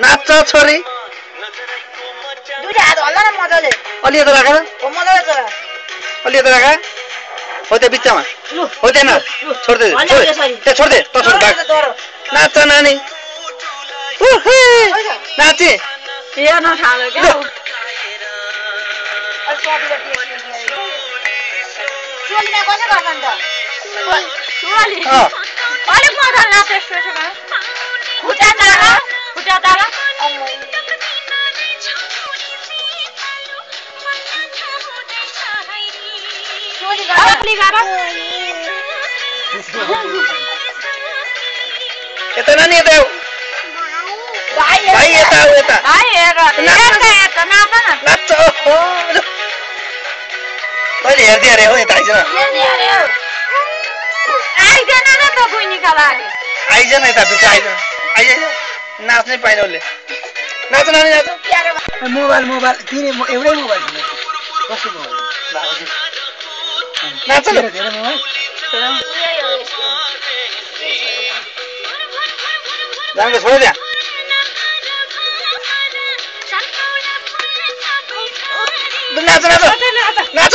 नाच्छ छोरी दुईटा हात हल्ला न मजाले अलि यता राख हो मजाले चला अलि यता राख हो त्यो बिचमा हो त्यहाँ छोड्दे त्यहाँ छोड्दे नाच्छ नानी नाचे हेर्न थाल्यो क्या चोलीमा कसै गर्छ नि त चोली अलिक मजाले नाच्छ एक्सप्रेसनमा खुट्टा ताल यता नानी यता भाइ यता आऊ यता नाच्छ कहिले हेर्दै अरे हो यता आइज न यता भित्र आइज नाच्नै पाइन उसले नाच नानी नाच मोबाइल किने एउटै मोबाइल कसको मोबाइल नाच न धेरै मोबाइल जान्छ छोड त्यहाँ नाच नाच नाच